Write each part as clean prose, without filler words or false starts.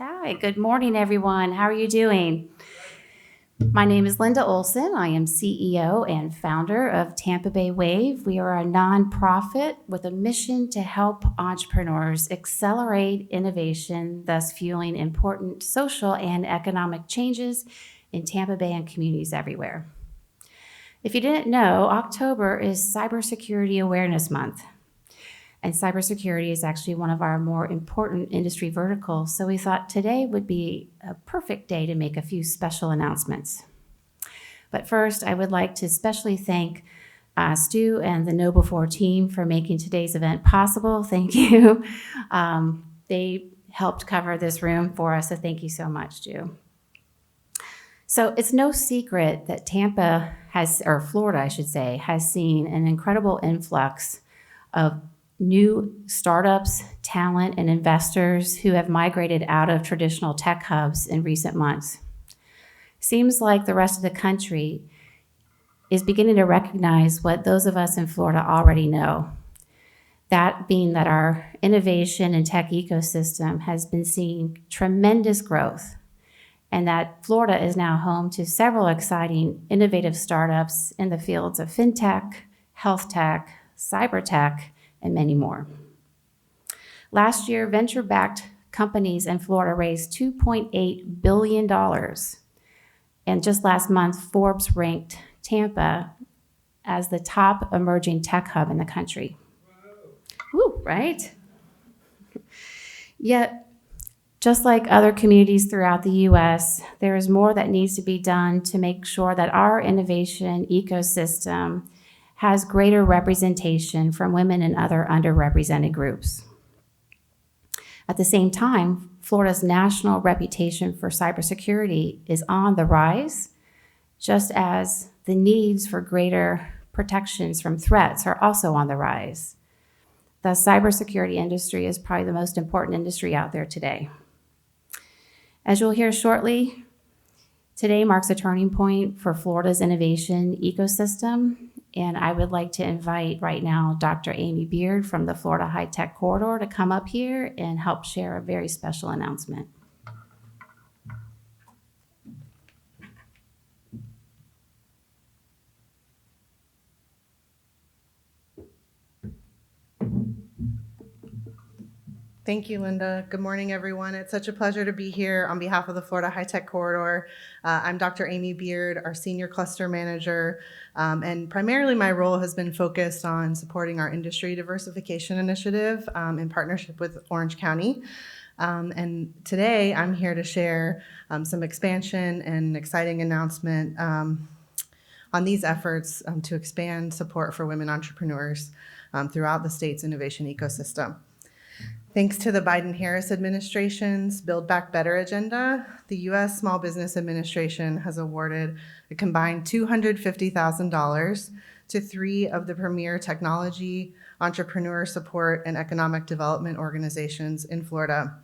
Hi, good morning, everyone. How are you doing? My name is Linda Olson. I am CEO and founder of Tampa Bay Wave. We are a nonprofit with a mission to help entrepreneurs accelerate innovation, thus fueling important social and economic changes in Tampa Bay and communities everywhere. If you didn't know, October is Cybersecurity Awareness Month. And cybersecurity is actually one of our more important industry verticals, so we thought today would be a perfect day to make a few special announcements. But first, I would like to especially thank Stu and the Know Before team for making today's event possible. Thank you. They helped cover this room for us, so thank you so much, Stu. So it's no secret that Tampa has, or Florida, I should say, has seen an incredible influx of new startups, talent, and investors who have migrated out of traditional tech hubs in recent months. Seems like the rest of the country is beginning to recognize what those of us in Florida already know. That being that our innovation and tech ecosystem has been seeing tremendous growth, and that Florida is now home to several exciting innovative startups in the fields of fintech, health tech, cybertech, and many more. Last year, venture-backed companies in Florida raised $2.8 billion. And just last month, Forbes ranked Tampa as the top emerging tech hub in the country. Woo, right? Yet, just like other communities throughout the US, there is more that needs to be done to make sure that our innovation ecosystem has greater representation from women and other underrepresented groups. At the same time, Florida's national reputation for cybersecurity is on the rise, just as the needs for greater protections from threats are also on the rise. The cybersecurity industry is probably the most important industry out there today. As you'll hear shortly, today marks a turning point for Florida's innovation ecosystem. And I would like to invite right now Dr. Amy Beaird from the Florida High Tech Corridor to come up here and help share a very special announcement. Thank you, Linda. Good morning, everyone. It's such a pleasure to be here on behalf of the Florida High Tech Corridor. I'm Dr. Amy Beaird, our Senior Cluster Manager, and primarily my role has been focused on supporting our industry diversification initiative in partnership with Orange County. And today I'm here to share some expansion and exciting announcement on these efforts to expand support for women entrepreneurs throughout the state's innovation ecosystem. Thanks to the Biden-Harris administration's Build Back Better agenda, the US Small Business Administration has awarded a combined $250,000 to 3 of the premier technology, entrepreneur support, and economic development organizations in Florida.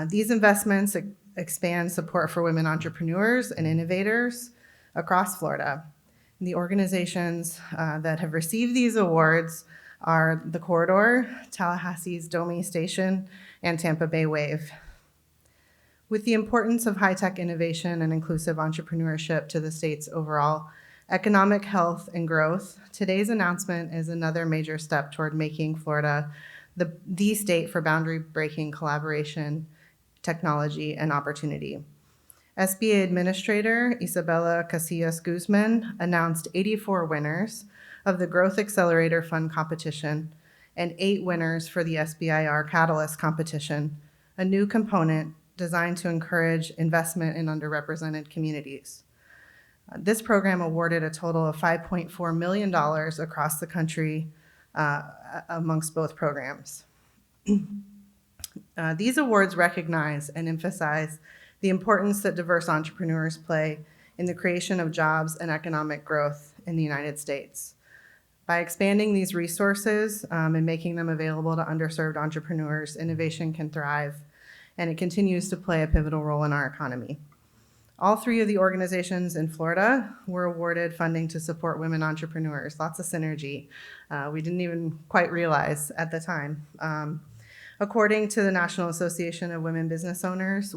These investments expand support for women entrepreneurs and innovators across Florida. And the organizations that have received these awards are the Corridor, Tallahassee's DOMI Station, and Tampa Bay Wave. With the importance of high-tech innovation and inclusive entrepreneurship to the state's overall economic health and growth, today's announcement is another major step toward making Florida the state for boundary-breaking collaboration, technology, and opportunity. SBA Administrator Isabella Casillas Guzman announced 84 winners of the Growth Accelerator Fund competition and 8 winners for the SBIR Catalyst competition, a new component designed to encourage investment in underrepresented communities. This program awarded a total of $5.4 million across the country amongst both programs. These awards recognize and emphasize the importance that diverse entrepreneurs play in the creation of jobs and economic growth in the United States. By expanding these resources and making them available to underserved entrepreneurs, innovation can thrive, and it continues to play a pivotal role in our economy. All 3 of the organizations in Florida were awarded funding to support women entrepreneurs. Lots of synergy. We didn't even quite realize at the time. According to the National Association of Women Business Owners,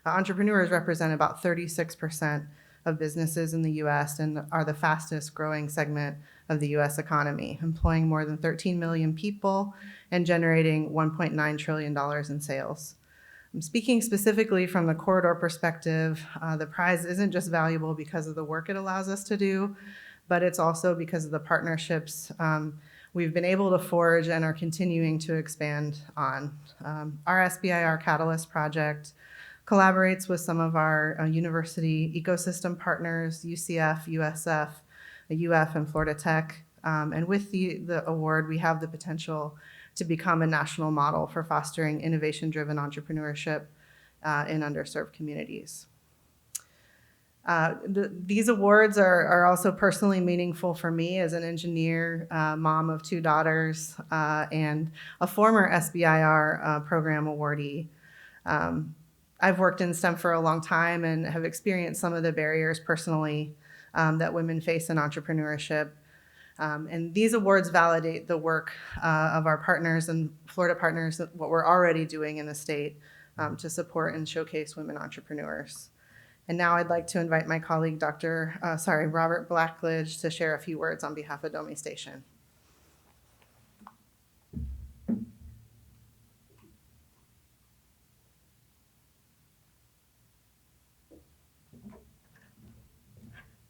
entrepreneurs represent about 36% of businesses in the U.S. and are the fastest growing segment of the U.S. economy, employing more than 13 million people and generating $1.9 trillion in sales. I'm speaking specifically from the corridor perspective. The prize isn't just valuable because of the work it allows us to do, but it's also because of the partnerships we've been able to forge and are continuing to expand on. Our SBA, our Catalyst project, collaborates with some of our university ecosystem partners, UCF, USF, UF, and Florida Tech. And with the award, we have the potential to become a national model for fostering innovation-driven entrepreneurship in underserved communities. These awards are also personally meaningful for me as an engineer, mom of 2 daughters, and a former SBIR program awardee. I've worked in STEM for a long time and have experienced some of the barriers personally that women face in entrepreneurship. And these awards validate the work of our partners and Florida partners, what we're already doing in the state to support and showcase women entrepreneurs. And now I'd like to invite my colleague, Robert Blackledge, to share a few words on behalf of DOMI Station.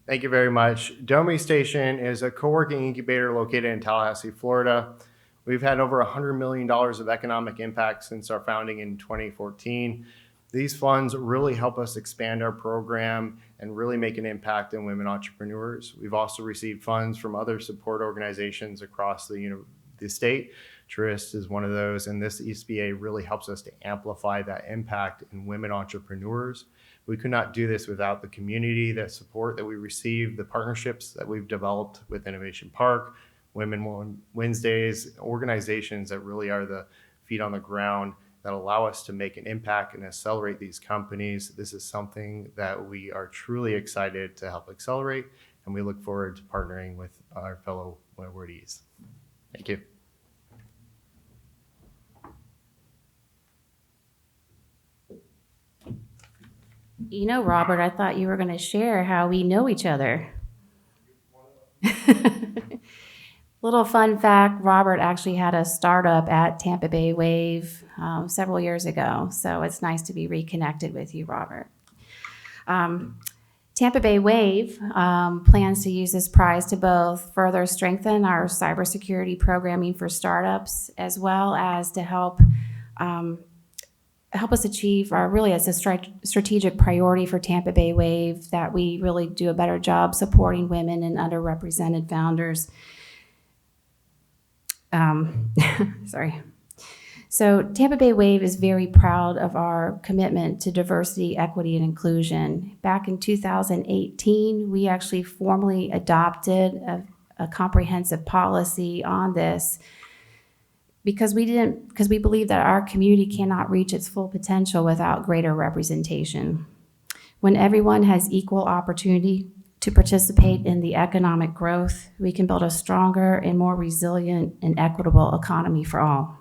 Thank you very much. DOMI Station is a co-working incubator located in Tallahassee, Florida. We've had over $100 million of economic impact since our founding in 2014. These funds really help us expand our program and really make an impact in women entrepreneurs. We've also received funds from other support organizations across the state. Trist is one of those, and this SBA really helps us to amplify that impact in women entrepreneurs. We could not do this without the community, the support that we receive, the partnerships that we've developed with Innovation Park, Women Wednesdays, organizations that really are the feet on the ground that allow us to make an impact and accelerate these companies. This is something that we are truly excited to help accelerate, and we look forward to partnering with our fellow awardees. Thank you. You know, Robert, I thought you were going to share how we know each other. Little fun fact, Robert actually had a startup at Tampa Bay Wave several years ago, so it's nice to be reconnected with you, Robert. Tampa Bay Wave plans to use this prize to both further strengthen our cybersecurity programming for startups, as well as to help us achieve really as a strategic priority for Tampa Bay Wave, that we really do a better job supporting women and underrepresented founders. Sorry. So Tampa Bay Wave is very proud of our commitment to diversity, equity, and inclusion. Back in 2018, we actually formally adopted a comprehensive policy on this because we believe that our community cannot reach its full potential without greater representation. When everyone has equal opportunity to participate in the economic growth, we can build a stronger and more resilient and equitable economy for all.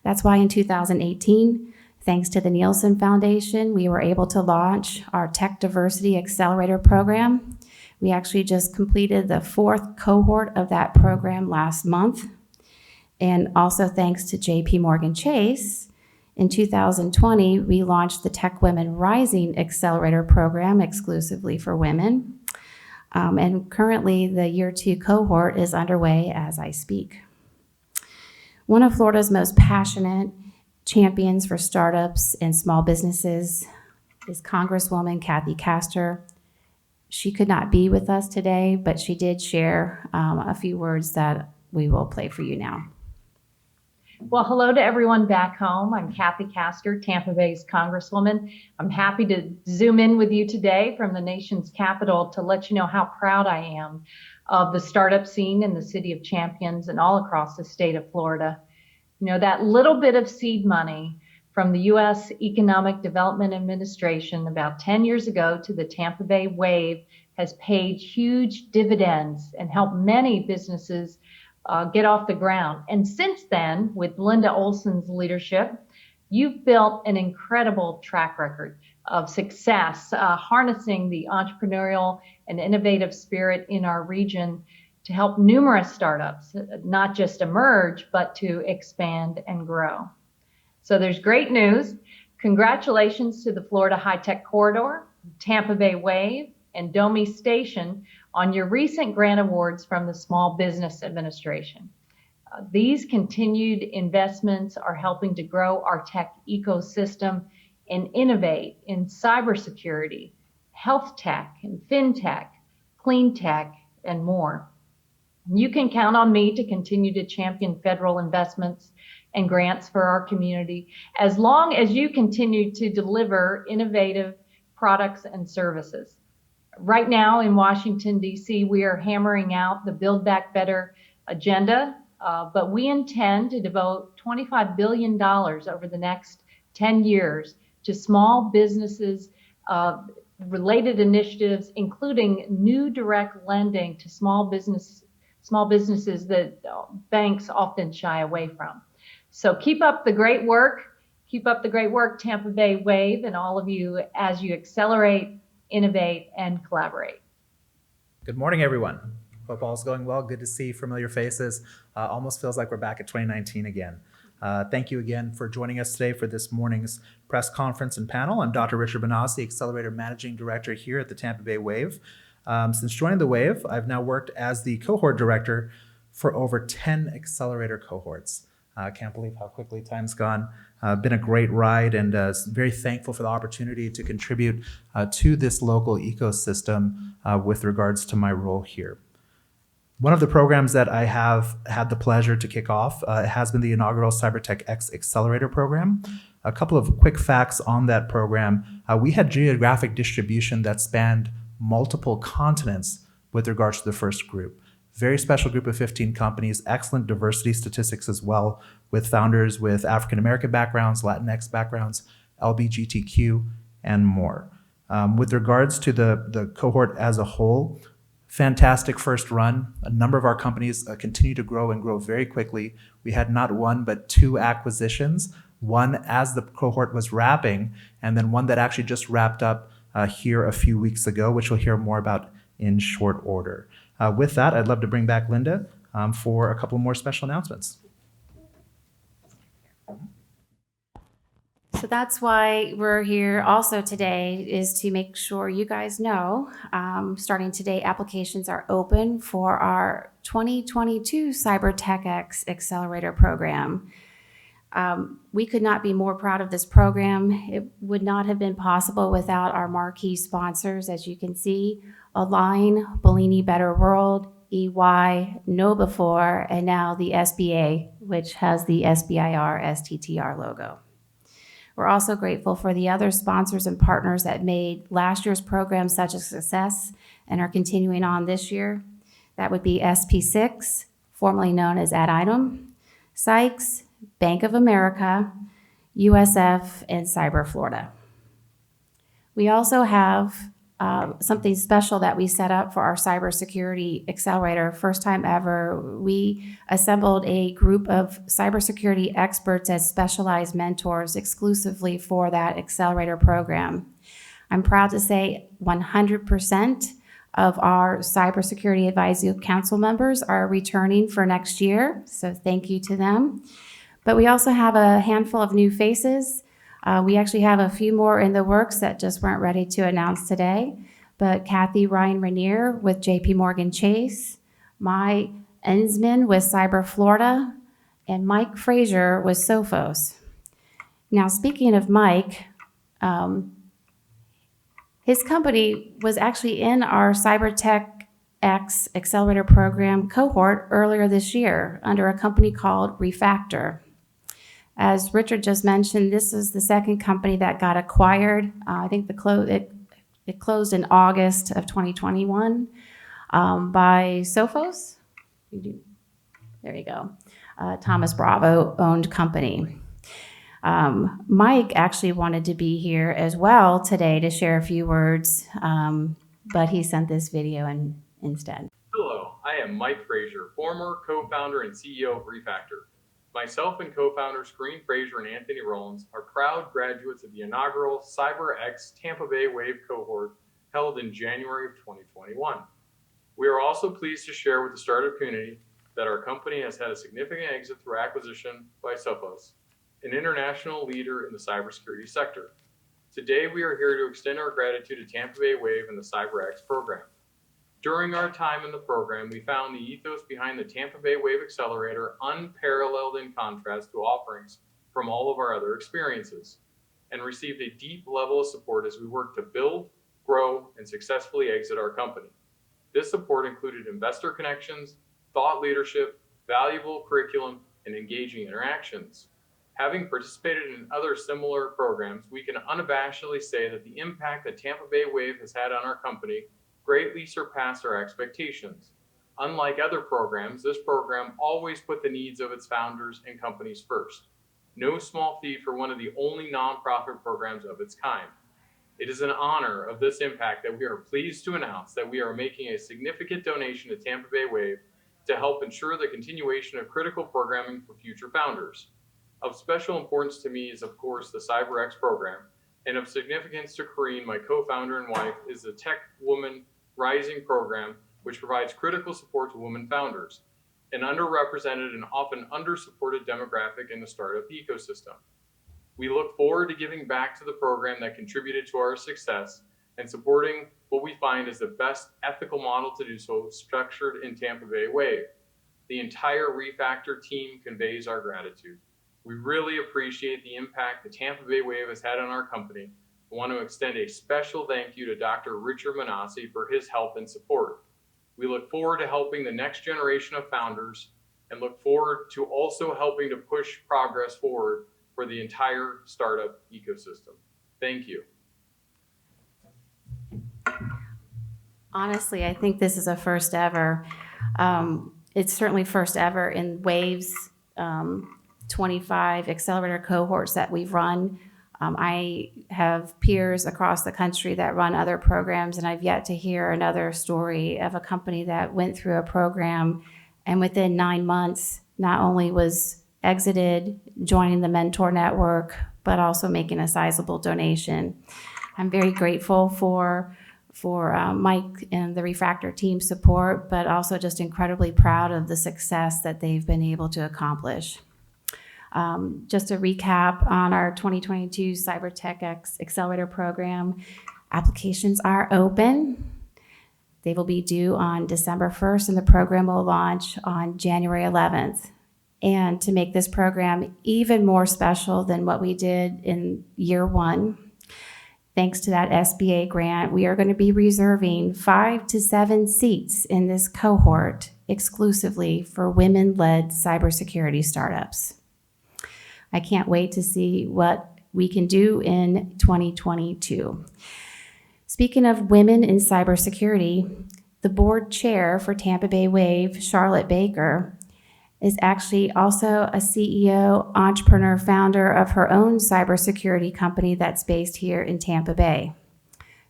That's why in 2018, thanks to the Nielsen Foundation, we were able to launch our Tech Diversity Accelerator program. We actually just completed the 4th cohort of that program last month. And also thanks to JP Morgan Chase, in 2020, we launched the Tech Women Rising Accelerator program exclusively for women. And currently, the year 2 cohort is underway as I speak. One of Florida's most passionate champions for startups and small businesses is Congresswoman Kathy Castor. She could not be with us today, but she did share a few words that we will play for you now. Well, hello to everyone back home. I'm Kathy Castor, Tampa Bay's Congresswoman. I'm happy to zoom in with you today from the nation's capital to let you know how proud I am of the startup scene in the city of Champions and all across the state of Florida. You know, that little bit of seed money from the US Economic Development Administration about 10 years ago to the Tampa Bay Wave has paid huge dividends and helped many businesses get off the ground. And since then, with Linda Olson's leadership, you've built an incredible track record of success, harnessing the entrepreneurial and innovative spirit in our region to help numerous startups not just emerge, but to expand and grow. So there's great news. Congratulations to the Florida High-Tech Corridor, Tampa Bay Wave, and DOMI Station on your recent grant awards from the Small Business Administration. These continued investments are helping to grow our tech ecosystem and innovate in cybersecurity, health tech, and fintech, clean tech, and more. You can count on me to continue to champion federal investments and grants for our community as long as you continue to deliver innovative products and services. Right now in Washington, D.C., we are hammering out the Build Back Better agenda, but we intend to devote $25 billion over the next 10 years to small businesses, related initiatives, including new direct lending to small businesses that banks often shy away from. So keep up the great work. Keep up the great work, Tampa Bay Wave, and all of you as you accelerate, innovate, and collaborate. Good morning, everyone. Hope all's going well. Good to see familiar faces. Almost feels like we're back at 2019 again. Thank you again for joining us today for this morning's press conference and panel. I'm Dr. Richard Benassi, Accelerator Managing Director here at the Tampa Bay Wave. Since joining the Wave, I've now worked as the cohort director for over 10 Accelerator cohorts. I can't believe how quickly time's gone. Been a great ride, and very thankful for the opportunity to contribute to this local ecosystem with regards to my role here. One of the programs that I have had the pleasure to kick off has been the inaugural CyberTech X Accelerator program. A couple of quick facts on that program. We had geographic distribution that spanned multiple continents with regards to the first group. Very special group of 15 companies, excellent diversity statistics as well, with founders with African-American backgrounds, Latinx backgrounds, LGBTQ, and more. With regards to the cohort as a whole, fantastic first run. A number of our companies continue to grow and grow very quickly. We had not one, but two acquisitions, one as the cohort was wrapping, and then one that actually just wrapped up here a few weeks ago, which we'll hear more about in short order. With that, I'd love to bring back Linda for a couple more special announcements. So that's why we're here also today, is to make sure you guys know, starting today, applications are open for our 2022 CyberTech X Accelerator program. We could not be more proud of this program. It would not have been possible without our marquee sponsors, as you can see, Align, Bellini Better World, EY, KnowBe4, and now the SBA, which has the SBIR STTR logo. We're also grateful for the other sponsors and partners that made last year's program such a success and are continuing on this year. That would be SP6, formerly known as Ad Item, Sykes, Bank of America, USF, and Cyber Florida. We also have something special that we set up for our cybersecurity accelerator. First time ever, we assembled a group of cybersecurity experts as specialized mentors exclusively for that accelerator program. I'm proud to say 100% of our cybersecurity advisory council members are returning for next year, so thank you to them. But we also have a handful of new faces. We actually have a few more in the works that just weren't ready to announce today. But Kathy Ryan Rainier with JP Morgan Chase, Mai Ensman with Cyber Florida, and Mike Frazier with Sophos. Now, speaking of Mike, his company was actually in our CyberTech X Accelerator program cohort earlier this year under a company called Refactor. As Richard just mentioned, this is the second company that got acquired. I think it closed in August of 2021 by Sophos. There you go. Thomas Bravo owned company. Mike actually wanted to be here as well today to share a few words, but he sent this video instead. Hello, I am Mike Frazier, former co-founder and CEO of Refactor. Myself and co-founders Corinne Frazier and Anthony Rollins are proud graduates of the inaugural CyberX Tampa Bay Wave cohort held in January of 2021. We are also pleased to share with the startup community that our company has had a significant exit through acquisition by Sophos, an international leader in the cybersecurity sector. Today, we are here to extend our gratitude to Tampa Bay Wave and the CyberX program. During our time in the program, we found the ethos behind the Tampa Bay Wave Accelerator unparalleled in contrast to offerings from all of our other experiences, and received a deep level of support as we worked to build, grow, and successfully exit our company. This support included investor connections, thought leadership, valuable curriculum, and engaging interactions. Having participated in other similar programs, we can unabashedly say that the impact that Tampa Bay Wave has had on our company greatly surpassed our expectations. Unlike other programs, this program always put the needs of its founders and companies first. No small feat for one of the only nonprofit programs of its kind. It is an honor of this impact that we are pleased to announce that we are making a significant donation to Tampa Bay Wave to help ensure the continuation of critical programming for future founders. Of special importance to me is, of course, the CyberX program, and of significance to Corinne, my co-founder and wife, is the Tech Woman Rising program, which provides critical support to women founders, an underrepresented and often under-supported demographic in the startup ecosystem. We look forward to giving back to the program that contributed to our success and supporting what we find is the best ethical model to do so, structured in Tampa Bay Wave. The entire Refactor team conveys our gratitude. We really appreciate the impact the Tampa Bay Wave has had on our company. I want to extend a special thank you to Dr. Richard Manassi for his help and support. We look forward to helping the next generation of founders and look forward to also helping to push progress forward for the entire startup ecosystem. Thank you. Honestly, I think this is a first ever. It's certainly first ever in Wave's 25 accelerator cohorts that we've run. I have peers across the country that run other programs, and I've yet to hear another story of a company that went through a program and within 9 months not only was exited, joining the mentor network, but also making a sizable donation. I'm very grateful for Mike and the Refactor team support, but also just incredibly proud of the success that they've been able to accomplish. Just a recap on our 2022 CyberTech Accelerator program, applications are open. They will be due on December 1st, and the program will launch on January 11th. And to make this program even more special than what we did in year one, thanks to that SBA grant, we are going to be reserving 5 to 7 seats in this cohort exclusively for women-led cybersecurity startups. I can't wait to see what we can do in 2022. Speaking of women in cybersecurity, the board chair for Tampa Bay Wave, Charlotte Baker, is actually also a CEO, entrepreneur, founder of her own cybersecurity company that's based here in Tampa Bay.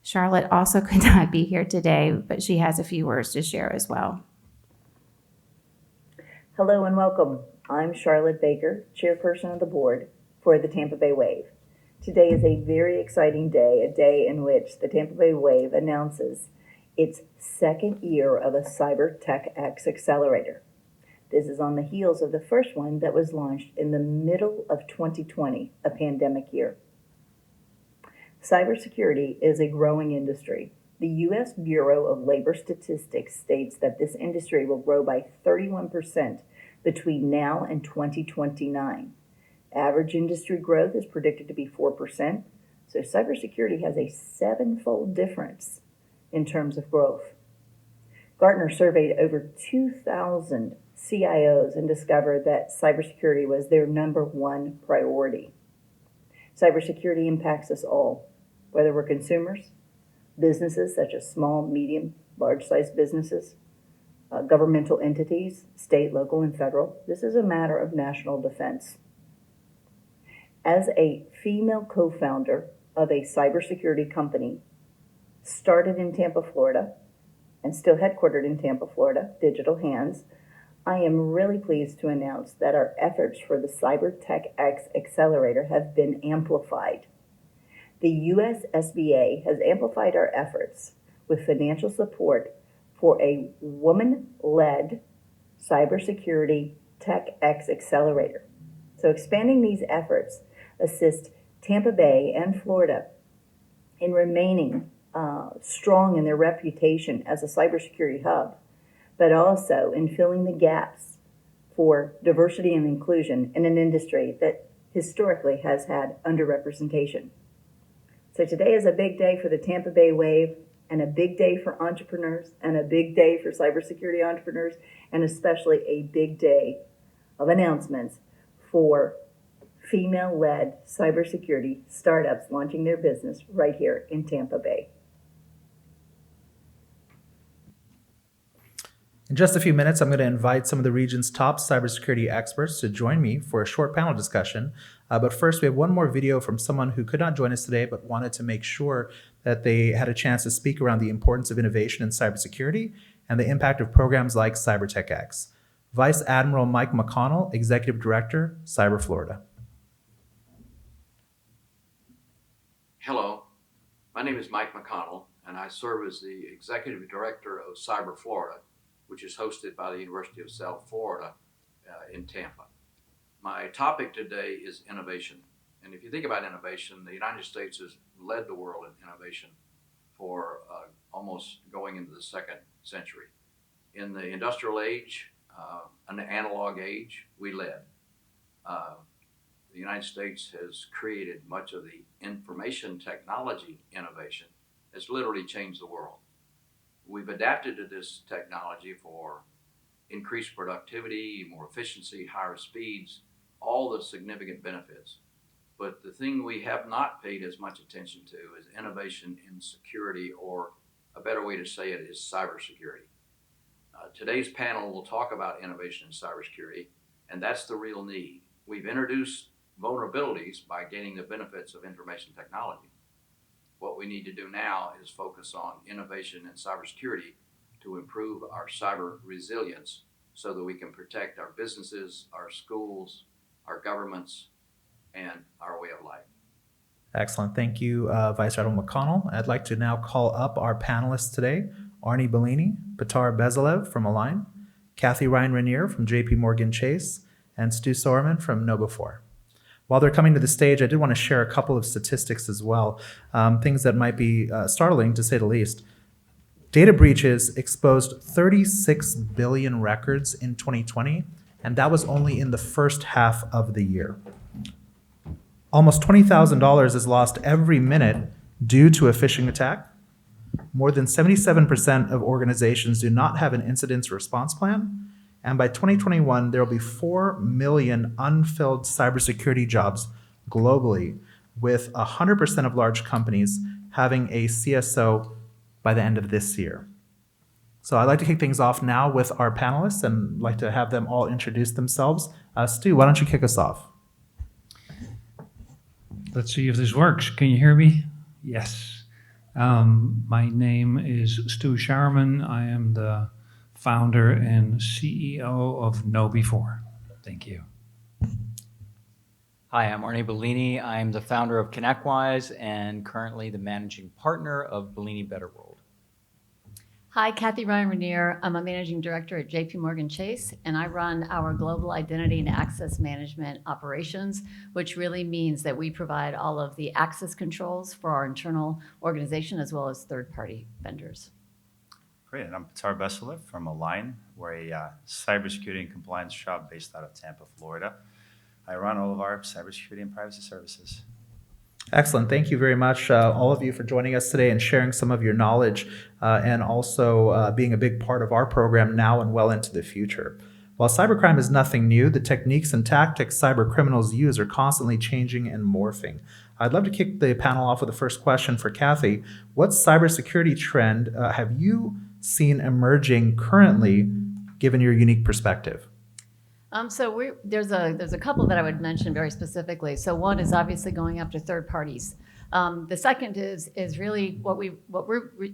Charlotte also could not be here today, but she has a few words to share as well. Hello and welcome. I'm Charlotte Baker, Chairperson of the board for the Tampa Bay Wave. Today is a very exciting day, a day in which the Tampa Bay Wave announces its second year of a CyberTech Accelerator. This is on the heels of the first one that was launched in the middle of 2020, a pandemic year. Cybersecurity is a growing industry. The US Bureau of Labor Statistics states that this industry will grow by 31% between now and 2029. Average industry growth is predicted to be 4%, so cybersecurity has a 7-fold difference in terms of growth. Gartner surveyed over 2,000 CIOs and discovered that cybersecurity was their number one priority. Cybersecurity impacts us all, whether we're consumers, businesses such as small, medium, large-sized businesses, governmental entities, state, local, and federal. This is a matter of national defense. As a female co-founder of a cybersecurity company, started in Tampa, Florida, and still headquartered in Tampa, Florida, Digital Hands, I am really pleased to announce that our efforts for the CyberTech X Accelerator have been amplified. The US SBA has amplified our efforts with financial support for a woman-led cybersecurity Tech X Accelerator. So expanding these efforts assist Tampa Bay and Florida in remaining strong in their reputation as a cybersecurity hub, but also in filling the gaps for diversity and inclusion in an industry that historically has had underrepresentation. So today is a big day for the Tampa Bay Wave, and a big day for entrepreneurs, and a big day for cybersecurity entrepreneurs, and especially a big day of announcements for female-led cybersecurity startups launching their business right here in Tampa Bay. In just a few minutes, I'm going to invite some of the region's top cybersecurity experts to join me for a short panel discussion. But first, we have one more video from someone who could not join us today, but wanted to make sure that they had a chance to speak around the importance of innovation in cybersecurity and the impact of programs like CyberTech X. Vice Admiral Mike McConnell, Executive Director, Cyber Florida. Hello, my name is Mike McConnell, and I serve as the Executive Director of Cyber Florida, which is hosted by the University of South Florida in Tampa. My topic today is innovation. And if you think about innovation, the United States has led the world in innovation for almost going into the second century. In the industrial age, an analog age, we led. The United States has created much of the information technology innovation that's literally changed the world. We've adapted to this technology for increased productivity, more efficiency, higher speeds, all the significant benefits. But the thing we have not paid as much attention to is innovation in security, or a better way to say it is cybersecurity. Today's panel will talk about innovation in cybersecurity, and that's the real need. We've introduced vulnerabilities by gaining the benefits of information technology. What we need to do now is focus on innovation in cybersecurity to improve our cyber resilience so that we can protect our businesses, our schools, our governments, and our way of life. Excellent. Thank you, Vice Admiral McConnell. I'd like to now call up our panelists today: Arnie Bellini, Petar Bezalev from Align, Kathy Ryan Rainier from JP Morgan Chase, and Stu Soerman from Knowbe4. While they're coming to the stage, I did want to share a couple of statistics as well, things that might be startling to say the least. Data breaches exposed 36 billion records in 2020, and that was only in the first half of the year. Almost $20,000 is lost every minute due to a phishing attack. More than 77% of organizations do not have an incident response plan. And by 2021, there will be 4 million unfilled cybersecurity jobs globally, with 100% of large companies having a CSO by the end of this year. So I'd like to kick things off now with our panelists and like to have them all introduce themselves. Stu, why don't you kick us off? Let's see if this works. Can you hear me? Yes. My name is Stu Sharman. I am the founder and CEO of Knowbe4. Thank you. Hi, I'm Arnie Bellini. I'm the founder of ConnectWise and currently the managing partner of Bellini Better World. Hi, Kathy Ryan Rainier. I'm a managing director at JP Morgan Chase, and I run our global identity and access management operations, which really means that we provide all of the access controls for our internal organization as well as third-party vendors. Great, and I'm Petar Bezalev from Align. We're a cybersecurity and compliance shop based out of Tampa, Florida. I run all of our cybersecurity and privacy services. Excellent. Thank you very much, all of you, for joining us today and sharing some of your knowledge and also being a big part of our program now and well into the future. While cybercrime is nothing new, the techniques and tactics cyber criminals use are constantly changing and morphing. I'd love to kick the panel off with the first question for Kathy. What cybersecurity trend have you seen emerging currently, given your unique perspective? There's a couple that I would mention very specifically. So one is obviously going after third parties. The second is really what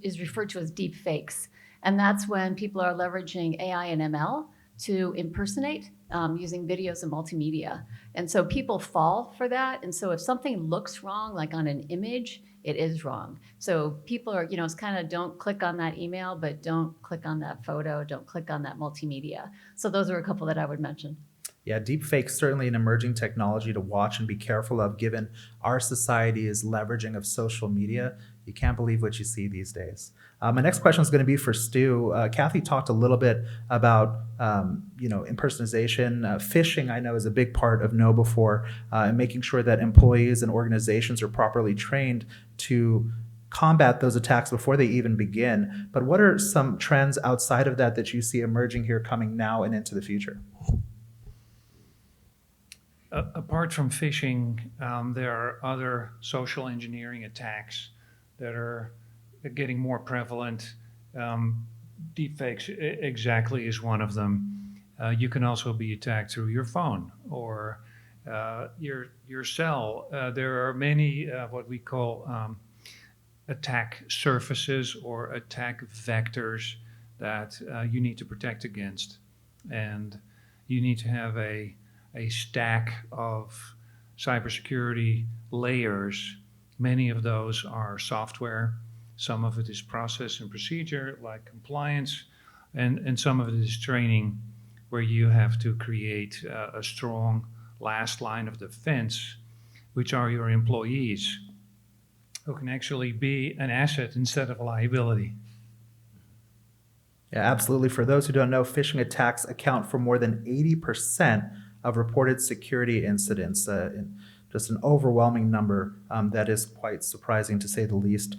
is referred to as deep fakes. And that's when people are leveraging AI and ML to impersonate using videos and multimedia. And so people fall for that. And so if something looks wrong, like on an image, it is wrong. So people are, it's kind of don't click on that email, but don't click on that photo, don't click on that multimedia. So those are a couple that I would mention. Yeah, deepfake's certainly an emerging technology to watch and be careful of, given our society is leveraging of social media. You can't believe what you see these days. My next question is going to be for Stu. Kathy talked a little bit about impersonation. Phishing, I know, is a big part of KnowBe4, and making sure that employees and organizations are properly trained to combat those attacks before they even begin. But what are some trends outside of that you see emerging here coming now and into the future? Apart from phishing, there are other social engineering attacks that are getting more prevalent. Deepfakes exactly is one of them. You can also be attacked through your phone or your cell. There are many what we call attack surfaces or attack vectors that you need to protect against. And you need to have a stack of cybersecurity layers. Many of those are software. Some of it is process and procedure, like compliance, and some of it is training, where you have to create a strong last line of defense, which are your employees, who can actually be an asset instead of a liability. Yeah, absolutely. For those who don't know, phishing attacks account for more than 80% of reported security incidents. Just an overwhelming number that is quite surprising, to say the least.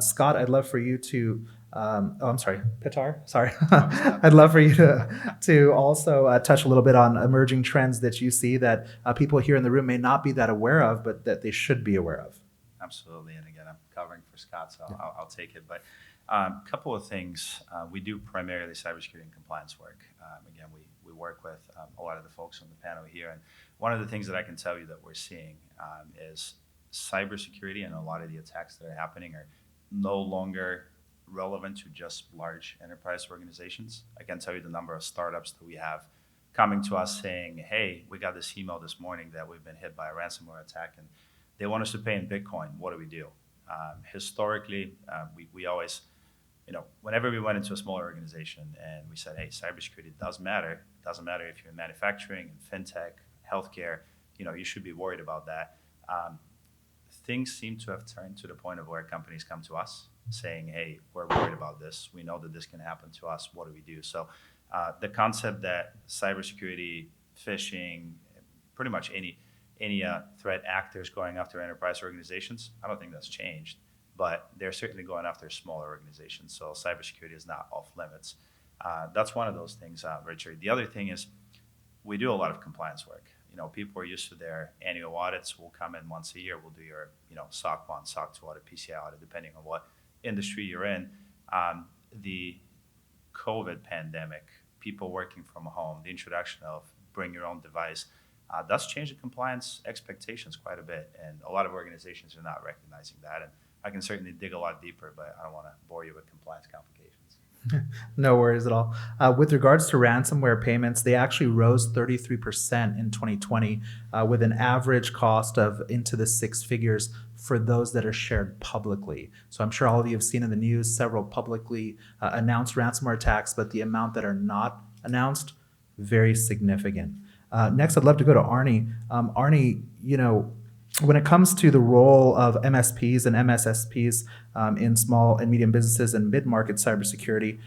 Scott, I'd love for you to, I'm sorry, Pitar, sorry. I'd love for you to also touch a little bit on emerging trends that you see that people here in the room may not be that aware of, but that they should be aware of. Absolutely, and again, I'm covering for Scott, so I'll take it. But a couple of things. We do primarily cybersecurity and compliance work. Again, we work with a lot of the folks on the panel here, and one of the things that I can tell you that we're seeing is cybersecurity, and a lot of the attacks that are happening are no longer relevant to just large enterprise organizations. I can tell you the number of startups that we have coming to us saying, hey, we got this email this morning that we've been hit by a ransomware attack, and they want us to pay in Bitcoin. What do we do? Historically, we always, whenever we went into a smaller organization and we said, hey, cybersecurity does matter. It doesn't matter if you're in manufacturing, in fintech, healthcare, you should be worried about that. Things seem to have turned to the point of where companies come to us saying, hey, we're worried about this. We know that this can happen to us. What do we do? So the concept that cybersecurity, phishing, pretty much any threat actors going after enterprise organizations, I don't think that's changed, but they're certainly going after smaller organizations. So cybersecurity is not off limits. That's one of those things, Richard. The other thing is we do a lot of compliance work. People are used to their annual audits. We'll come in once a year. We'll do your, SOC 1, SOC 2 audit, PCI audit, depending on what industry you're in. The COVID pandemic, people working from home, the introduction of bring your own device, that's changed the compliance expectations quite a bit. And a lot of organizations are not recognizing that. And I can certainly dig a lot deeper, but I don't want to bore you with compliance complications. No worries at all. With regards to ransomware payments, they actually rose 33% in 2020 with an average cost of into the six figures for those that are shared publicly. So I'm sure all of you have seen in the news several publicly announced ransomware attacks, but the amount that are not announced, very significant. Next, I'd love to go to Arnie. Arnie, when it comes to the role of MSPs and MSSPs in small and medium businesses and mid-market cybersecurity,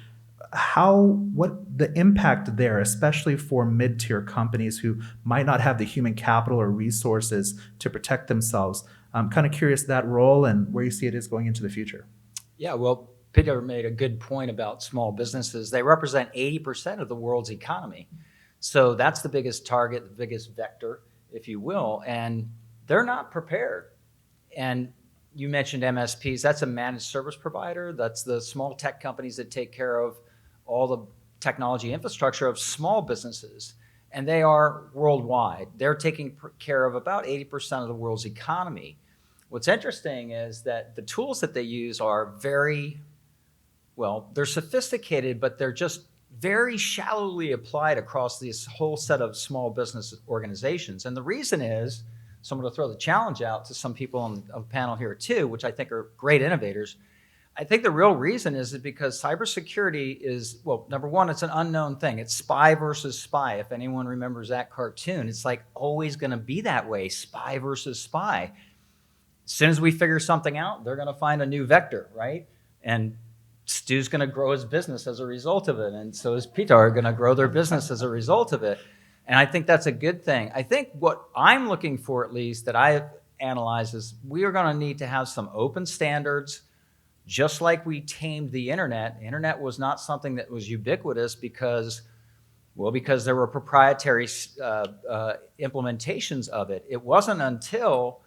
what the impact there, especially for mid-tier companies who might not have the human capital or resources to protect themselves. I'm kind of curious that role and where you see it is going into the future. Yeah, well, Peter made a good point about small businesses. They represent 80% of the world's economy. So that's the biggest target, the biggest vector, if you will, and they're not prepared. And you mentioned MSPs. That's a managed service provider. That's the small tech companies that take care of all the technology infrastructure of small businesses. And they are worldwide. They're taking care of about 80% of the world's economy. What's interesting is that the tools that they use are very well, they're sophisticated, but they're just very shallowly applied across this whole set of small business organizations. And the reason is, so I'm going to throw the challenge out to some people on the panel here too, which I think are great innovators. I think the real reason is that because cybersecurity is, well, number one, it's an unknown thing. It's spy versus spy. If anyone remembers that cartoon, it's like always going to be that way, spy versus spy. As soon as we figure something out, they're going to find a new vector, right? And Stu's going to grow his business as a result of it. And so is Peter are going to grow their business as a result of it. And I think that's a good thing. I think what I'm looking for, at least, that I've analyzed is we are going to need to have some open standards. Just like we tamed the internet, the internet was not something that was ubiquitous because there were proprietary implementations of it. It wasn't until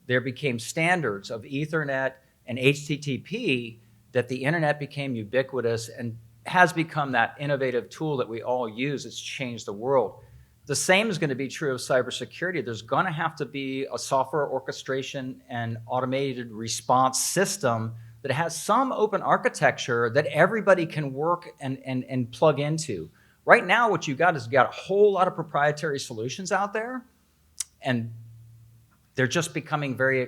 there became standards of Ethernet and HTTP that the internet became ubiquitous and has become that innovative tool that we all use. It's changed the world. The same is going to be true of cybersecurity. There's going to have to be a software orchestration and automated response system that has some open architecture that everybody can work and plug into. Right now, what you've got is you've got a whole lot of proprietary solutions out there, and they're just becoming very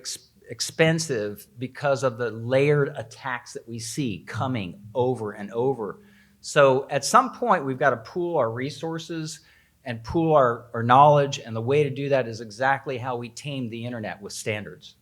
expensive because of the layered attacks that we see coming over and over. So at some point, we've got to pool our resources and pool our knowledge, and the way to do that is exactly how we tame the internet with standards.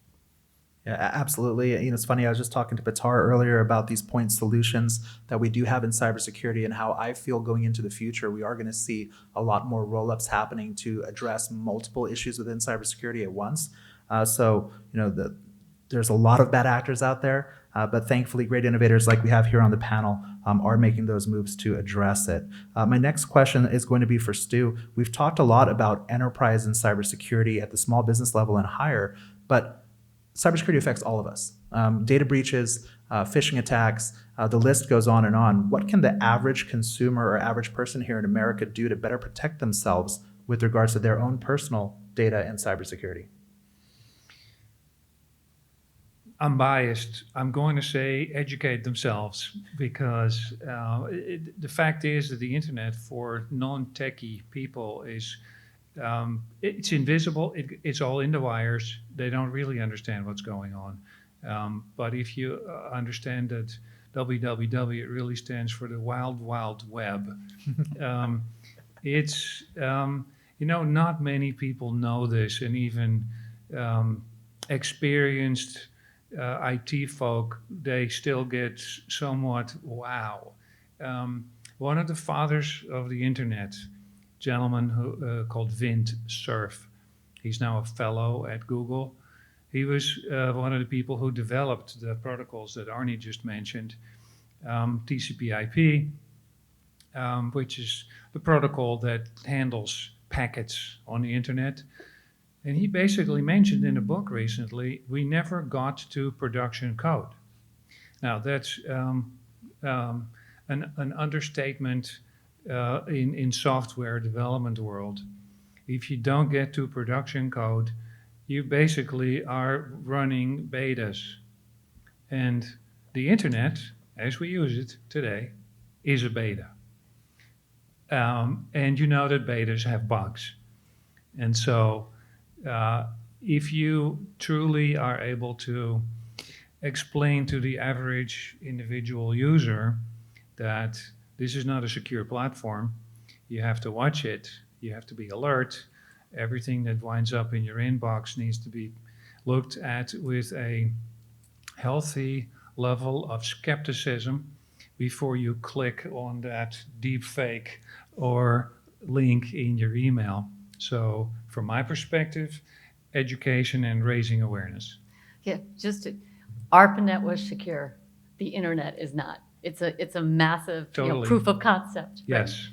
Yeah, absolutely. It's funny, I was just talking to Batar earlier about these point solutions that we do have in cybersecurity and how I feel going into the future, we are going to see a lot more roll-ups happening to address multiple issues within cybersecurity at once. There's a lot of bad actors out there, but thankfully great innovators like we have here on the panel are making those moves to address it. My next question is going to be for Stu. We've talked a lot about enterprise and cybersecurity at the small business level and higher, but cybersecurity affects all of us. Data breaches, phishing attacks, the list goes on and on. What can the average consumer or average person here in America do to better protect themselves with regards to their own personal data and cybersecurity? I'm biased. I'm going to say educate themselves because the fact is that the internet for non-techie people is it's invisible. It's all in the wires. They don't really understand what's going on. But if you understand that www, it really stands for the wild, wild web. It's, not many people know this, and even experienced IT folk, they still get somewhat wow. One of the fathers of the internet, gentleman who called Vint Cerf. He's now a fellow at Google. He was one of the people who developed the protocols that Arnie just mentioned, TCP/IP, which is the protocol that handles packets on the internet. And he basically mentioned in a book recently, we never got to production code. Now that's an understatement in software development world. If you don't get to production code, you basically are running betas. And the internet, as we use it today, is a beta. And you know that betas have bugs. And so if you truly are able to explain to the average individual user that this is not a secure platform, you have to watch it, you have to be alert, everything that winds up in your inbox needs to be looked at with a healthy level of skepticism before you click on that deep fake or link in your email. So from my perspective, education and raising awareness. Yeah, ARPANET was secure. The internet is not. It's a massive proof of concept. Yes.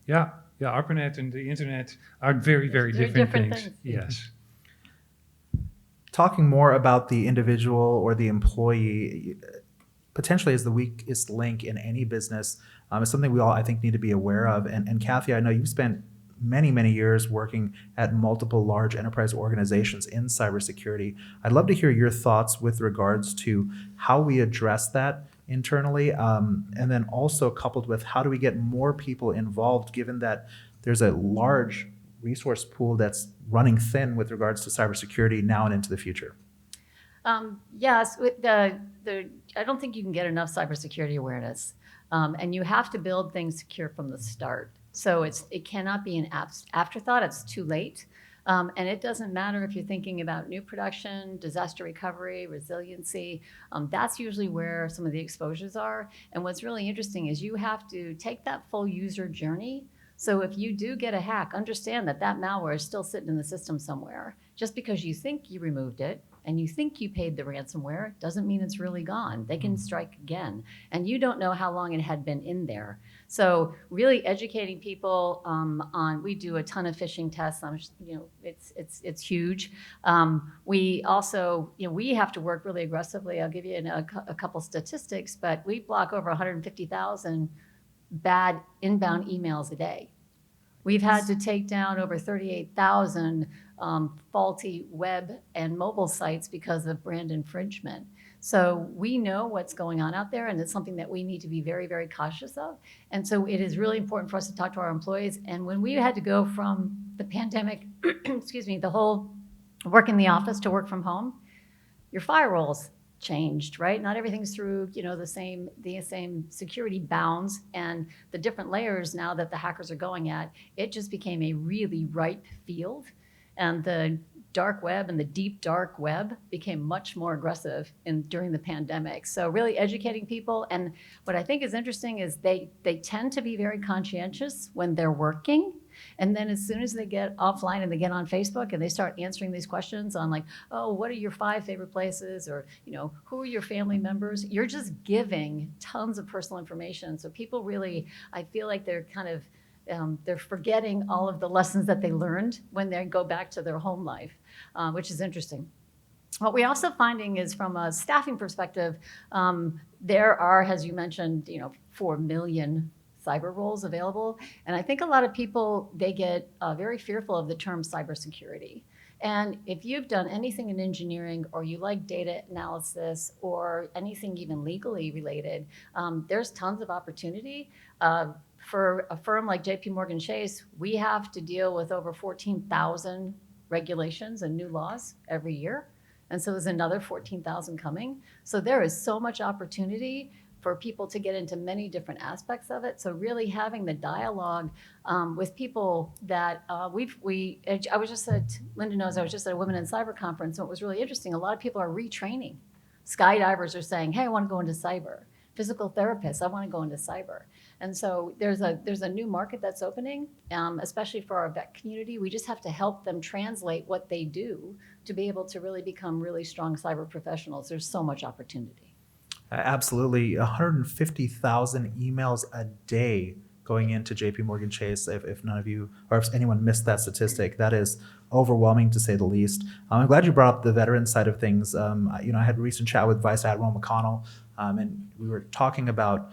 Right? Yeah, ARPANET and the internet are very, very different things. Yes. Talking more about the individual or the employee potentially is the weakest link in any business. It's something we all, I think, need to be aware of. And Kathy, I know you've spent many, many years working at multiple large enterprise organizations in cybersecurity. I'd love to hear your thoughts with regards to how we address that internally, and then also coupled with how do we get more people involved, given that there's a large resource pool that's running thin with regards to cybersecurity now and into the future? Yes, I don't think you can get enough cybersecurity awareness, and you have to build things secure from the start. So it cannot be an afterthought. It's too late. And it doesn't matter if you're thinking about new production, disaster recovery, resiliency. That's usually where some of the exposures are. And what's really interesting is you have to take that full user journey. So if you do get a hack, understand that that malware is still sitting in the system somewhere. Just because you think you removed it and you think you paid the ransomware doesn't mean it's really gone. They can strike again. And you don't know how long it had been in there. So really educating people we do a ton of phishing tests. It's huge. We also, we have to work really aggressively. I'll give you a couple statistics, but we block over 150,000 bad inbound emails a day. We've had to take down over 38,000 faulty web and mobile sites because of brand infringement. So we know what's going on out there, and it's something that we need to be very, very cautious of. And so it is really important for us to talk to our employees. And when we had to go from the pandemic, the whole work in the office to work from home, your firewalls changed, right? Not everything's through, the same security bounds and the different layers now that the hackers are going at. It just became a really ripe field, and the dark web and the deep dark web became much more aggressive during the pandemic. So really educating people. And what I think is interesting is they tend to be very conscientious when they're working. And then as soon as they get offline and they get on Facebook and they start answering these questions on like, oh, what are your 5 favorite places? Or, who are your family members? You're just giving tons of personal information. So people really, I feel like they're kind of, they're forgetting all of the lessons that they learned when they go back to their home life, which is interesting. What we're also finding is from a staffing perspective, there are, as you mentioned, 4 million cyber roles available. And I think a lot of people, they get very fearful of the term cybersecurity. And if you've done anything in engineering or you like data analysis or anything even legally related, there's tons of opportunity. For a firm like JP Chase, we have to deal with over 14,000 regulations and new laws every year. And so there's another 14,000 coming. So there is so much opportunity for people to get into many different aspects of it. So really having the dialogue with people that I was just at, Linda knows, I was just at a Women in Cyber conference, and it was really interesting. A lot of people are retraining. Skydivers are saying, hey, I want to go into cyber. Physical therapists, I want to go into cyber. And so there's a new market that's opening, especially for our vet community. We just have to help them translate what they do to be able to really become really strong cyber professionals. There's so much opportunity. Absolutely. 150,000 emails a day going into JP Chase. If none of you, or if anyone missed that statistic, that is overwhelming to say the least. I'm glad you brought up the veteran side of things. I had a recent chat with Vice Admiral McConnell, and we were talking about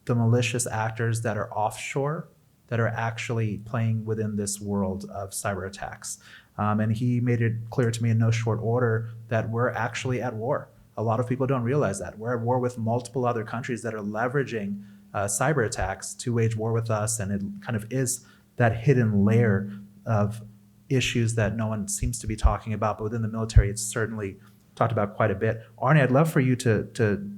the malicious actors that are offshore that are actually playing within this world of cyber attacks. And he made it clear to me in no short order that we're actually at war. A lot of people don't realize that. We're at war with multiple other countries that are leveraging cyber attacks to wage war with us, and it kind of is that hidden layer of issues that no one seems to be talking about, but within the military it's certainly talked about quite a bit. Arnie, I'd love for you to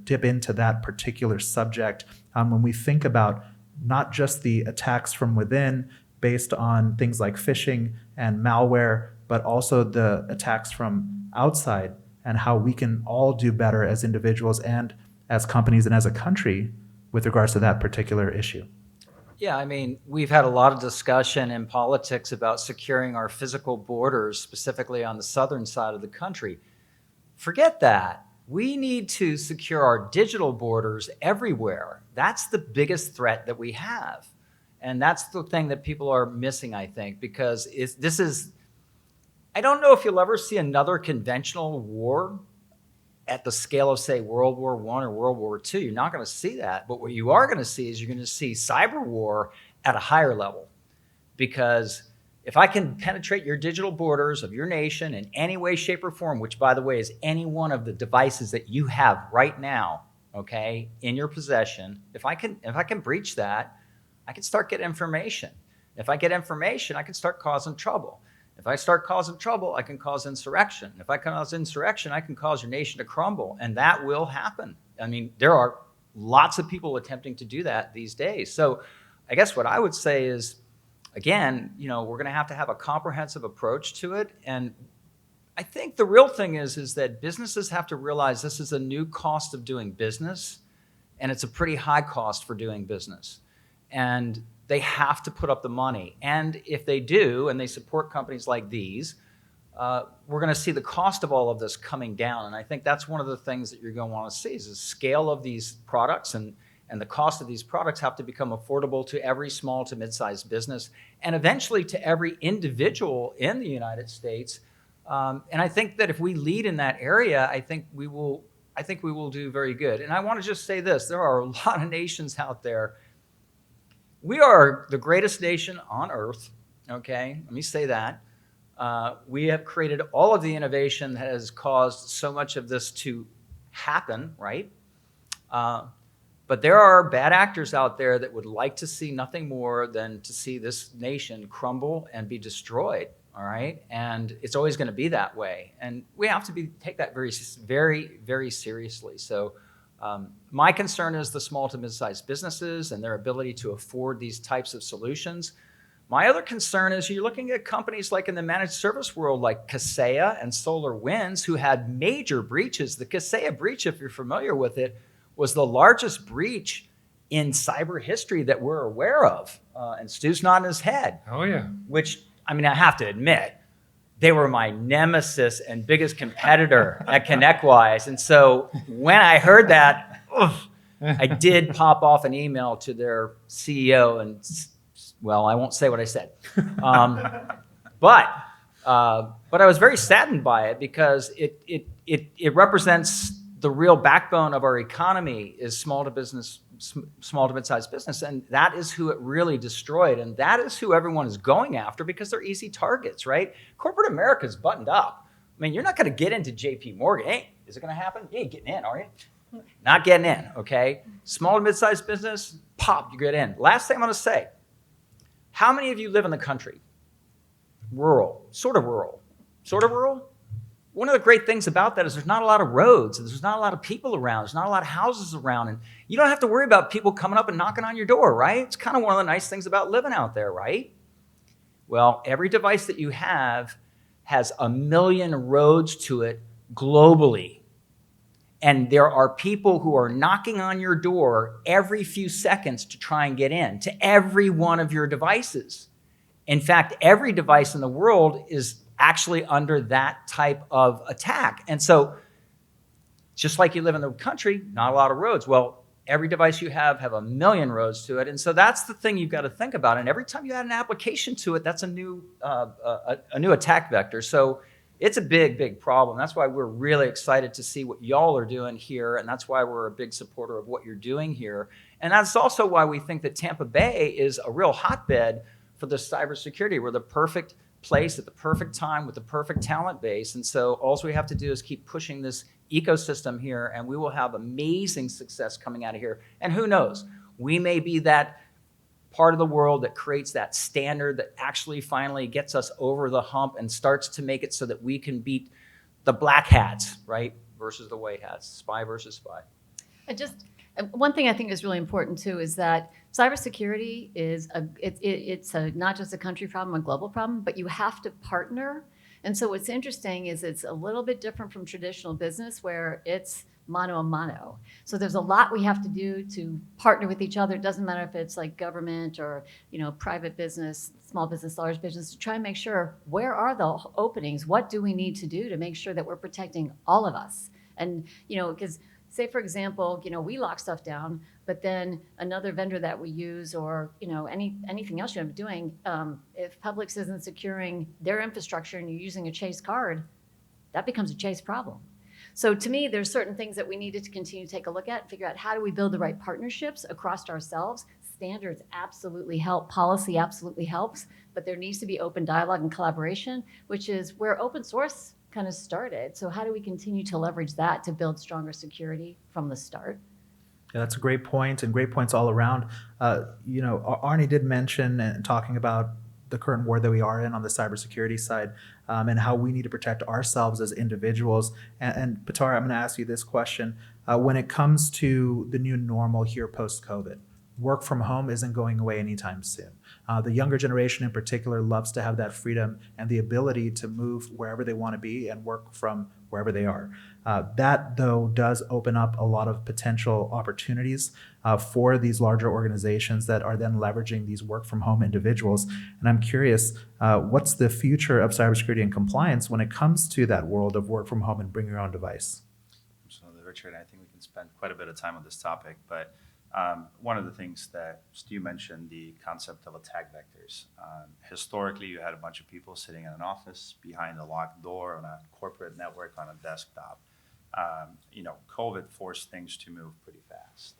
dip into that particular subject when we think about not just the attacks from within based on things like phishing and malware, but also the attacks from outside and how we can all do better as individuals and as companies and as a country with regards to that particular issue. Yeah, we've had a lot of discussion in politics about securing our physical borders, specifically on the southern side of the country. Forget that. We need to secure our digital borders everywhere. That's the biggest threat that we have. And that's the thing that people are missing, I think, because I don't know if you'll ever see another conventional war at the scale of, say, World War I or World War II. You're not going to see that. But what you are going to see is you're going to see cyber war at a higher level. Because if I can penetrate your digital borders of your nation in any way, shape, or form, which, by the way, is any one of the devices that you have right now okay, in your possession, if I can breach that, I can start getting information. If I get information, I can start causing trouble. If I start causing trouble, I can cause insurrection. If I cause insurrection, I can cause your nation to crumble, and that will happen. I mean, there are lots of people attempting to do that these days. So I guess what I would say is, again, we're going to have a comprehensive approach to it. And I think the real thing is that businesses have to realize this is a new cost of doing business, and it's a pretty high cost for doing business. And they have to put up the money. And if they do, and they support companies like these, we're going to see the cost of all of this coming down. And I think that's one of the things that you're going to want to see is the scale of these products and the cost of these products have to become affordable to every small to mid-sized business and eventually to every individual in the United States. And I think that if we lead in that area, I think we will do very good. And I want to just say this, there are a lot of nations out there. We are the greatest nation on earth, okay? Let me say that. We have created all of the innovation that has caused so much of this to happen, right? But there are bad actors out there that would like to see nothing more than to see this nation crumble and be destroyed, all right? And it's always going to be that way. And we have to take that very, very, very seriously. So my concern is the small to mid-sized businesses and their ability to afford these types of solutions. My other concern is you're looking at companies like in the managed service world, like Kaseya and SolarWinds, who had major breaches. The Kaseya breach, if you're familiar with it, was the largest breach in cyber history that we're aware of. And Stu's nodding his head. Oh, yeah. Which, I mean, I have to admit, they were my nemesis and biggest competitor at ConnectWise. And so when I heard that, I did pop off an email to their CEO and, well, I won't say what I said. But I was very saddened by it because it represents the real backbone of our economy is small to mid-sized business, and that is who it really destroyed, and that is who everyone is going after because they're easy targets, right? Corporate America is buttoned up. I mean, you're not going to get into JP Morgan. Hey, is it going to happen? You ain't getting in, are you? Not getting in, okay? Small to mid-sized business, pop, you get in. Last thing I'm going to say, how many of you live in the country? Rural, sort of rural. Sort of rural? One of the great things about that is there's not a lot of roads, and there's not a lot of people around, there's not a lot of houses around, and you don't have to worry about people coming up and knocking on your door, right? It's kind of one of the nice things about living out there, right? Well, every device that you have has 1 million roads to it globally. And there are people who are knocking on your door every few seconds to try and get in to every one of your devices. In fact, every device in the world is actually under that type of attack. And so just like you live in the country, not a lot of roads. Well, every device you have 1 million roads to it. And so that's the thing you've got to think about. And every time you add an application to it, that's a new attack vector. So it's a big, big problem. That's why we're really excited to see what y'all are doing here. And that's why we're a big supporter of what you're doing here. And that's also why we think that Tampa Bay is a real hotbed for the cybersecurity. We're the perfect place at the perfect time with the perfect talent base. And so all we have to do is keep pushing this ecosystem here, and we will have amazing success coming out of here. And who knows, we may be that part of the world that creates that standard that actually finally gets us over the hump and starts to make it so that we can beat the black hats, right, versus the white hats, spy versus spy. One thing I think is really important too is that cybersecurity is it's not just a country problem, a global problem, but you have to partner. And so what's interesting is it's a little bit different from traditional business where it's mano a mano. So there's a lot we have to do to partner with each other. It doesn't matter if it's like government or private business, small business, large business, to try and make sure where are the openings? What do we need to do to make sure that we're protecting all of us? And because say, for example, we lock stuff down, but then another vendor that we use or, anything else you're doing, if Publix isn't securing their infrastructure and you're using a Chase card, that becomes a Chase problem. So to me, there's certain things that we needed to continue to take a look at and figure out how do we build the right partnerships across ourselves. Standards absolutely help. Policy absolutely helps. But there needs to be open dialogue and collaboration, which is where open source kind of started. So how do we continue to leverage that to build stronger security from the start? Yeah, that's a great point, and great points all around. Arnie did mention and talking about the current war that we are in on the cybersecurity side, and how we need to protect ourselves as individuals. And Pitar, I'm going to ask you this question: when it comes to the new normal here post-COVID, work from home isn't going away anytime soon. The younger generation in particular loves to have that freedom and the ability to move wherever they want to be and work from wherever they are. That, though, does open up a lot of potential opportunities for these larger organizations that are then leveraging these work from home individuals. And I'm curious, what's the future of cybersecurity and compliance when it comes to that world of work from home and bring your own device? Absolutely, Richard. I think we can spend quite a bit of time on this topic, but one of the things that Stu mentioned, the concept of attack vectors. Historically, you had a bunch of people sitting in an office behind a locked door on a corporate network on a desktop. COVID forced things to move pretty fast.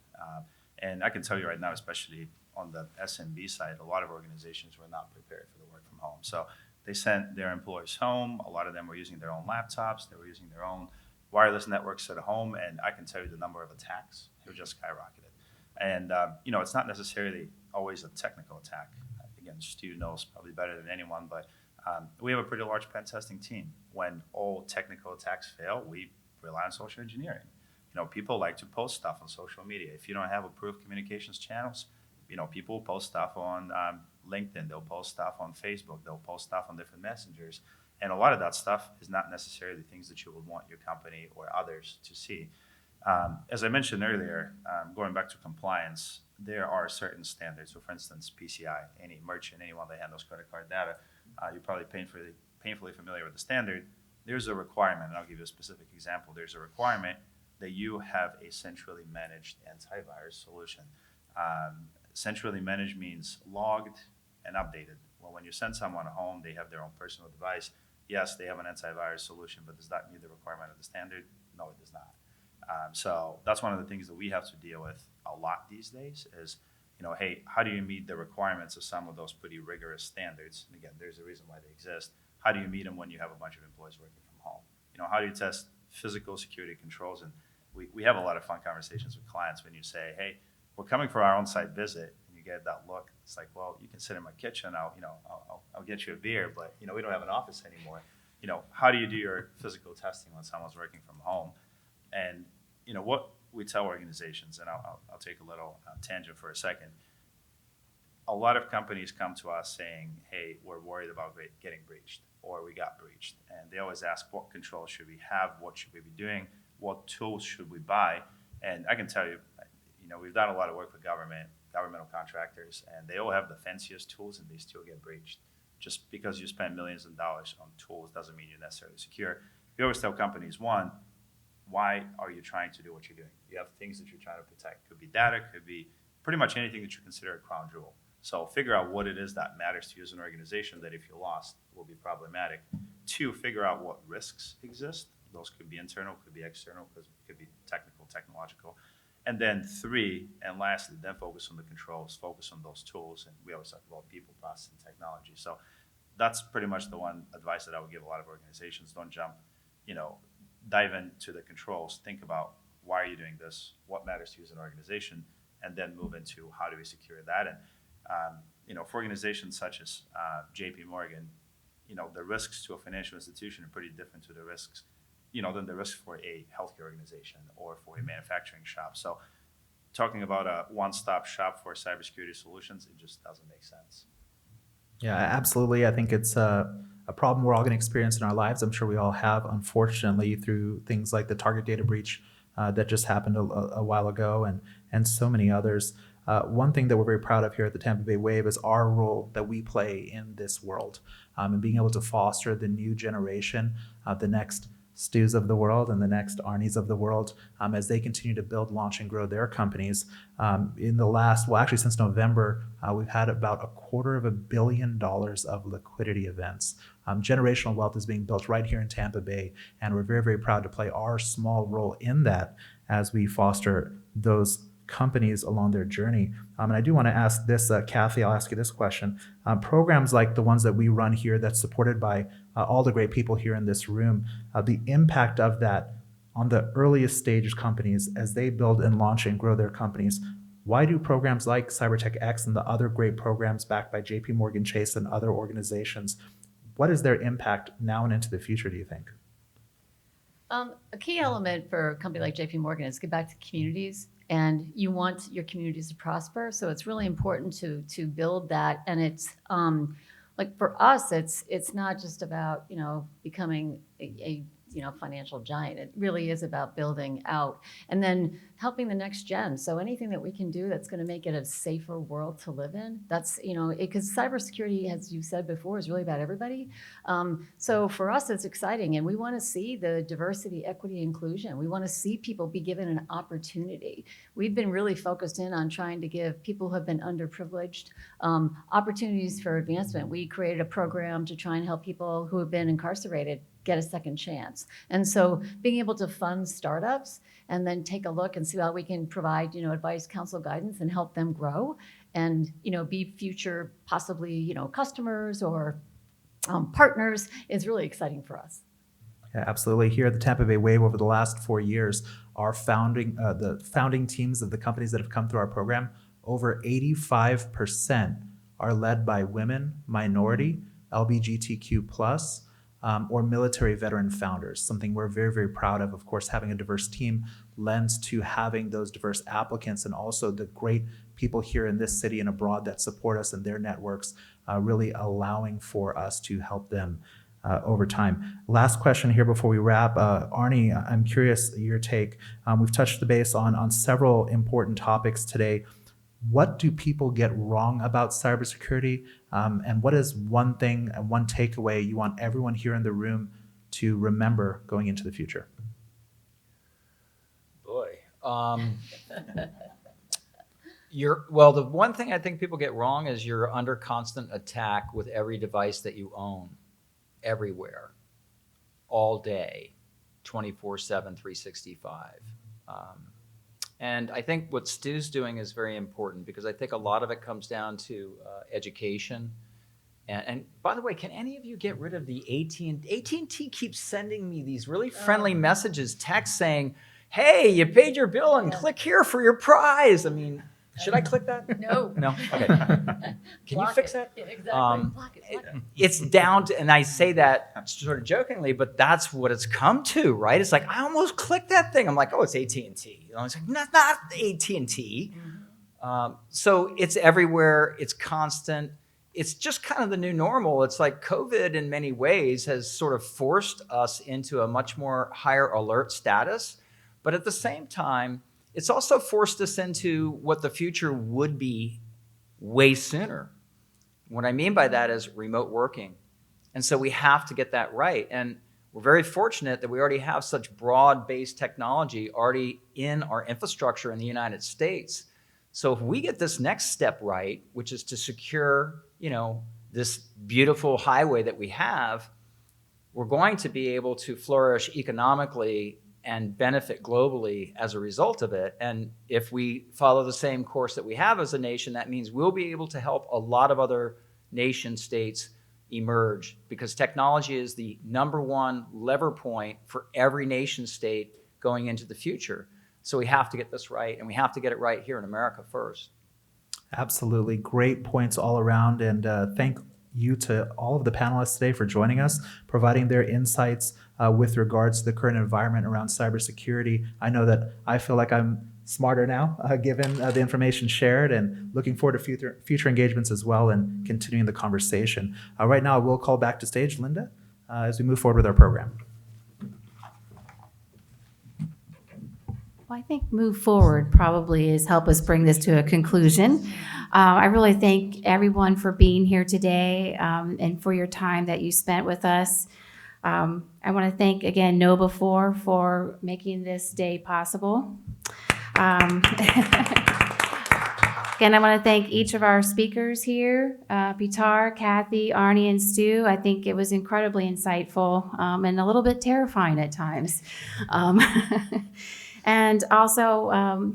And I can tell you right now, especially on the SMB side, a lot of organizations were not prepared for the work from home. So they sent their employees home. A lot of them were using their own laptops. They were using their own wireless networks at home. And I can tell you the number of attacks have just skyrocketed. And, it's not necessarily always a technical attack. Again, Stu knows probably better than anyone, but we have a pretty large pen testing team. When all technical attacks fail, we rely on social engineering. People like to post stuff on social media. If you don't have approved communications channels, people post stuff on LinkedIn, they'll post stuff on Facebook, they'll post stuff on different messengers. And a lot of that stuff is not necessarily things that you would want your company or others to see. As I mentioned earlier, going back to compliance, there are certain standards. So for instance, PCI, any merchant, anyone that handles credit card data, you're probably painfully familiar with the standard. There's a requirement, and I'll give you a specific example. There's a requirement that you have a centrally managed antivirus solution. Centrally managed means logged and updated. Well, when you send someone home, they have their own personal device. Yes, they have an antivirus solution, but does that meet the requirement of the standard? No, it does not. So that's one of the things that we have to deal with a lot these days is, hey, how do you meet the requirements of some of those pretty rigorous standards? And again, there's a reason why they exist. How do you meet them when you have a bunch of employees working from home? How do you test physical security controls? And we have a lot of fun conversations with clients when you say, hey, we're coming for our on-site visit, and you get that look. It's like, well, you can sit in my kitchen. I'll get you a beer, but we don't have an office anymore. How do you do your physical testing when someone's working from home? And what we tell organizations, and I'll take a little tangent for a second. A lot of companies come to us saying, hey, we're worried about getting breached, or we got breached. And they always ask, what controls should we have? What should we be doing? What tools should we buy? And I can tell you, we've done a lot of work with governmental contractors, and they all have the fanciest tools, and they still get breached. Just because you spend millions of dollars on tools doesn't mean you're necessarily secure. We always tell companies, one, why are you trying to do what you're doing? You have things that you're trying to protect. Could be data, could be pretty much anything that you consider a crown jewel. So figure out what it is that matters to you as an organization that if you lost will be problematic. Two, figure out what risks exist. Those could be internal, could be external, could be technical, technological. And then three, and lastly, then focus on the controls, focus on those tools. And we always talk about people, process, and technology. So that's pretty much the one advice that I would give a lot of organizations. Don't jump, dive into the controls. Think about why are you doing this? What matters to you as an organization? And then move into how do we secure that? And, for organizations such as JP Morgan, the risks to a financial institution are pretty different to the risks, than the risk for a healthcare organization or for a manufacturing shop. So talking about a one-stop shop for cybersecurity solutions, it just doesn't make sense. Yeah, absolutely. I think it's a problem we're all going to experience in our lives. I'm sure we all have, unfortunately, through things like the Target data breach that just happened a while ago and so many others. One thing that we're very proud of here at the Tampa Bay Wave is our role that we play in this world and being able to foster the new generation, the next Stu's of the world and the next Arnie's of the world as they continue to build, launch, and grow their companies. In the last, actually since November, we've had about $250 million of liquidity events. Generational wealth is being built right here in Tampa Bay, and we're very, very proud to play our small role in that as we foster those companies along their journey. And I do want to ask this, Kathy, I'll ask you this question. Programs like the ones that we run here that's supported by all the great people here in this room, the impact of that on the earliest stage companies as they build and launch and grow their companies, why do programs like CyberTech X and the other great programs backed by JP Morgan Chase and other organizations, what is their impact now and into the future, do you think? A key element for a company like JP Morgan is get back to communities, and you want your communities to prosper. So it's really important to build that. And it's like for us, it's not just about becoming a financial giant. It really is about building out and then helping the next gen. So anything that we can do that's going to make it a safer world to live in, that's, because cybersecurity, as you said before, is really about everybody. So for us, it's exciting. And we want to see the diversity, equity, inclusion. We want to see people be given an opportunity. We've been really focused in on trying to give people who have been underprivileged opportunities for advancement. We created a program to try and help people who have been incarcerated get a second chance. And so being able to fund startups and then take a look and see how we can provide, advice, counsel, guidance, and help them grow and, be future possibly, customers or partners is really exciting for us. Yeah, absolutely. Here at the Tampa Bay Wave over the last 4 years, our the founding teams of the companies that have come through our program, over 85% are led by women, minority, LGBTQ+, or military veteran founders, something we're very, very proud of. Of course, having a diverse team lends to having those diverse applicants and also the great people here in this city and abroad that support us and their networks, really allowing for us to help them over time. Last question here before we wrap. Arnie, I'm curious your take. We've touched the base on several important topics today. What do people get wrong about cybersecurity? And what is one thing and one takeaway you want everyone here in the room to remember going into the future? Boy. The one thing I think people get wrong is you're under constant attack with every device that you own, everywhere, all day, 24/7, 365. And I think what Stu's doing is very important because I think a lot of it comes down to education. And by the way, can any of you get rid of the AT&T keeps sending me these really friendly messages, texts saying, hey, you paid your bill and click here for your prize. I mean, should I click that? No. No? Okay. Can you fix that? Yeah, exactly. Block it. It's down to, and I say that sort of jokingly, but that's what it's come to, right? It's like, I almost clicked that thing. I'm like, oh, it's AT&T. I was like, not AT&T. So it's everywhere. It's constant. It's just kind of the new normal. It's like COVID in many ways has sort of forced us into a much more higher alert status. But at the same time, it's also forced us into what the future would be way sooner. What I mean by that is remote working. And so we have to get that right. And we're very fortunate that we already have such broad-based technology already in our infrastructure in the United States. So if we get this next step right, which is to secure, this beautiful highway that we have, we're going to be able to flourish economically and benefit globally as a result of it. And if we follow the same course that we have as a nation, that means we'll be able to help a lot of other nation states emerge because technology is the #1 lever point for every nation state going into the future. So we have to get this right, and we have to get it right here in America first. Absolutely. Great points all around. And thank you to all of the panelists today for joining us, providing their insights with regards to the current environment around cybersecurity. I know that I feel like I'm smarter now, given the information shared, and looking forward to future engagements as well and continuing the conversation. Right now, we'll call back to stage Linda as we move forward with our program. Well, I think move forward probably is help us bring this to a conclusion. I really thank everyone for being here today and for your time that you spent with us. I want to thank again KnowBe4 for making this day possible. Again, I want to thank each of our speakers here, Pitar, Kathy, Arnie, and Stu. I think it was incredibly insightful and a little bit terrifying at times. And also,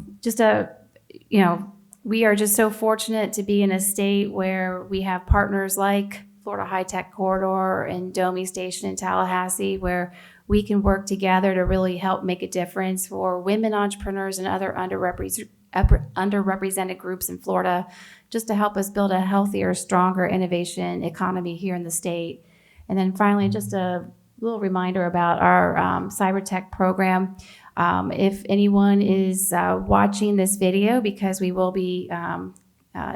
we are just so fortunate to be in a state where we have partners like Florida High Tech Corridor and DOMI Station in Tallahassee, where we can work together to really help make a difference for women entrepreneurs and other underrepresented groups in Florida, just to help us build a healthier, stronger innovation economy here in the state. And then finally, just a little reminder about our CyberTech program. If anyone is watching this video, because we will be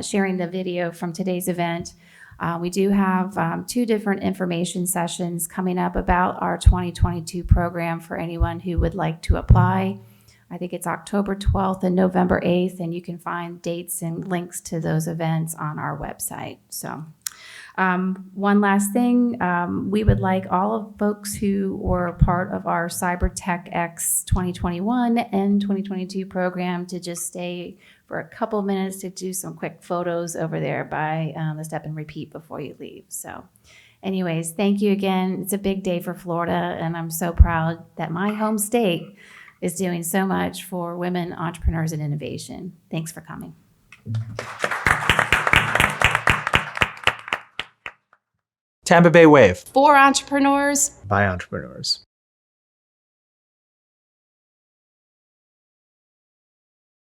sharing the video from today's event, we do have 2 different information sessions coming up about our 2022 program for anyone who would like to apply. I think it's October 12th and November 8th, and you can find dates and links to those events on our website. So one last thing, we would like all of folks who were part of our CyberTech X 2021 and 2022 program to just stay for a couple of minutes to do some quick photos over there by the step and repeat before you leave. So anyways, thank you again. It's a big day for Florida, and I'm so proud that my home state is doing so much for women entrepreneurs and innovation. Thanks for coming. Tampa Bay Wave. For entrepreneurs. By entrepreneurs.